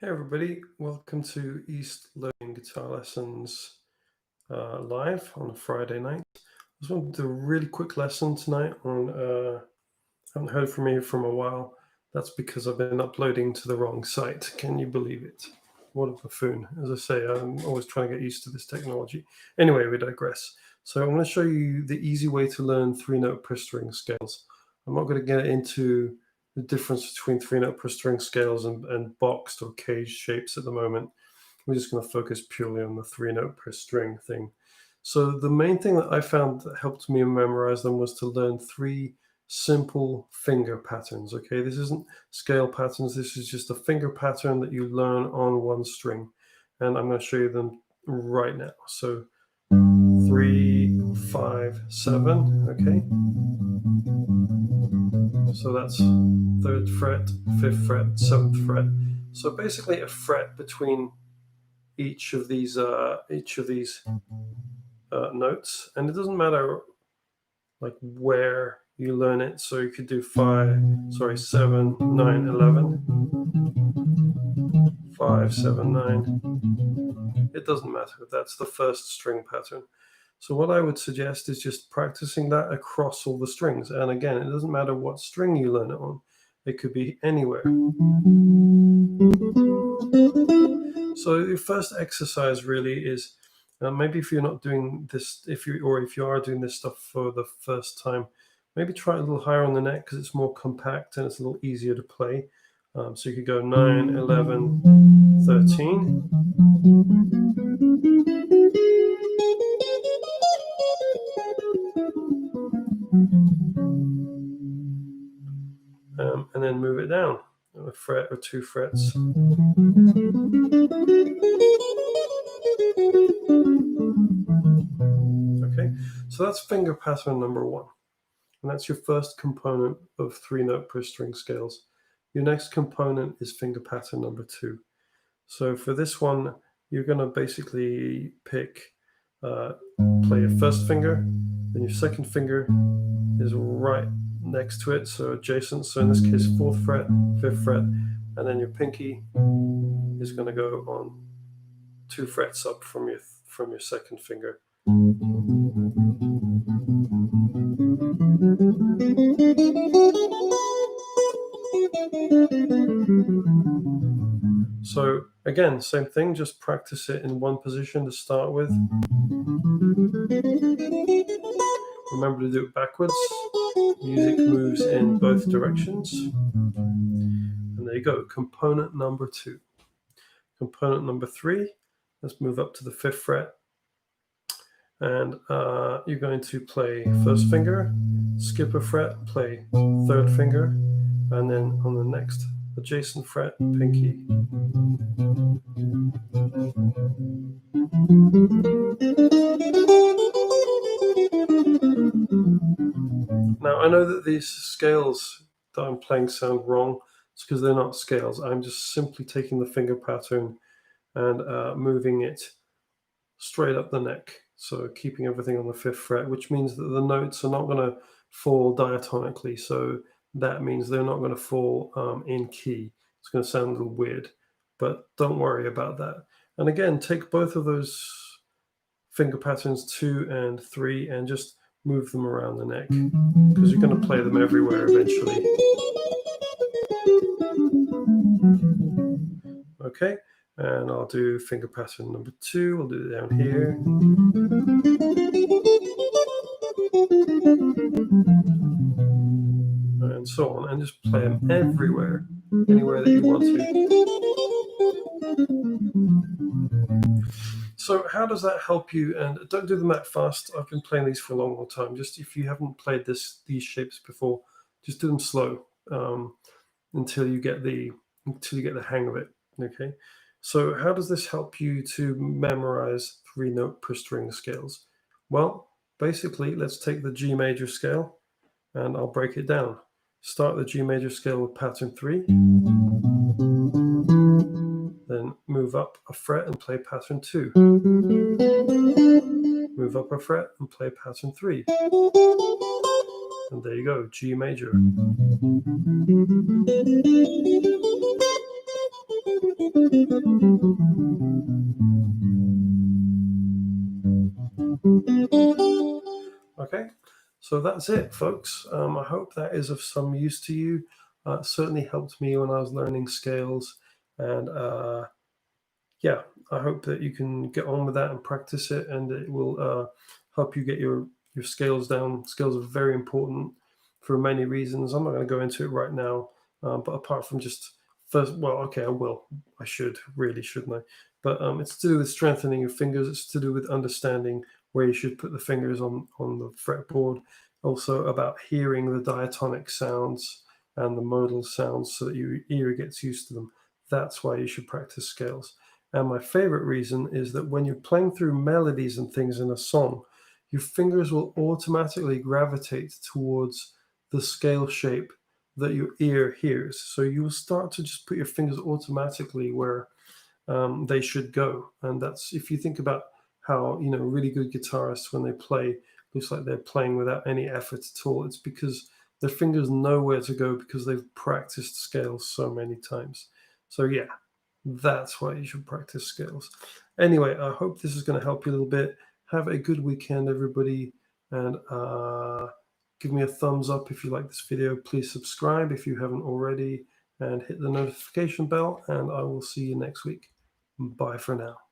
Hey everybody, welcome to East Learning Guitar Lessons live on a Friday night. I just wanted to do a really quick lesson tonight on, haven't heard from me from a while. That's because I've been uploading to the wrong site. Can you believe it? What a buffoon. As I say, I'm always trying to get used to this technology. Anyway, we digress. So I'm going to show you the easy way to learn three-note per string scales. I'm not going to get into the difference between three-note per string scales and boxed or cage shapes at the moment. We're just going to focus purely on the three-note per string thing. So the main thing that I found that helped me memorize them was to learn three simple finger patterns. Okay, this isn't scale patterns. This is just a finger pattern that you learn on one string. And I'm going to show you them right now. So 3, 5, 7, okay? So that's 3rd fret, 5th fret, 7th fret. So basically a fret between each of these notes, and it doesn't matter like where you learn it. So you could do 7, 9, 11, 5, 7, 9. It doesn't matter. That's the first string pattern. So what I would suggest is just practicing that across all the strings. And again, it doesn't matter what string you learn it on. It could be anywhere. So your first exercise really is, maybe if you're not doing this, if you are doing this stuff for the first time, maybe try it a little higher on the neck because it's more compact and it's a little easier to play. So you could go 9, 11, 13. And then move it down a fret or 2 frets. Okay, so that's finger pattern number 1. And that's your first component of three-note per string scales. Your next component is finger pattern number 2. So for this one, you're going to basically pick, play your first finger, then your second finger is right next to it, so adjacent. So in this case, 4th fret, 5th fret, and then your pinky is going to go on 2 frets up from your second finger. So again, same thing, just practice it in one position to start with. Remember to do it backwards. Music moves in both directions. And there you go, component number 2. Component number 3, let's move up to the 5th fret. And you're going to play first finger, skip a fret, play 3rd finger, and then on the next adjacent fret, pinky. Now I know that these scales that I'm playing sound wrong. It's because they're not scales. I'm just simply taking the finger pattern and moving it straight up the neck. So keeping everything on the 5th fret, which means that the notes are not going to fall diatonically. So that means they're not going to fall in key. It's going to sound a little weird, but don't worry about that. And again, take both of those finger patterns 2 and 3 and just move them around the neck because you're going to play them everywhere eventually. Okay, and I'll do finger pattern number 2. We'll do it down here. And so on, and just play them everywhere, anywhere that you want to. So how does that help you? And don't do them that fast. I've been playing these for a long, long time. Just if you haven't played these shapes before, just do them slow until you get the hang of it. Okay. So how does this help you to memorize three-note per string scales? Well, basically, let's take the G major scale, and I'll break it down. Start the G major scale with pattern 3. Then move up a fret and play pattern 2. Move up a fret and play pattern 3. And there you go, G major. Okay, so that's it, folks. I hope that is of some use to you. It certainly helped me when I was learning scales, and yeah, I hope that you can get on with that and practice it, and it will help you get your scales down. Scales are very important for many reasons. I'm not going to go into it right now, but apart from just first, well, okay, I will. I should really, shouldn't I? But it's to do with strengthening your fingers. It's to do with understanding where you should put the fingers on the fretboard. Also about hearing the diatonic sounds and the modal sounds, so that your ear gets used to them. That's why you should practice scales. And my favorite reason is that when you're playing through melodies and things in a song, your fingers will automatically gravitate towards the scale shape that your ear hears. So you will start to just put your fingers automatically where they should go. And that's, if you think about how, really good guitarists, when they play, looks like they're playing without any effort at all. It's because their fingers know where to go because they've practiced scales so many times. So yeah, that's why you should practice scales. Anyway, I hope this is going to help you a little bit. Have a good weekend, everybody, and give me a thumbs up if you like this video. Please subscribe if you haven't already, and hit the notification bell, and I will see you next week. Bye for now.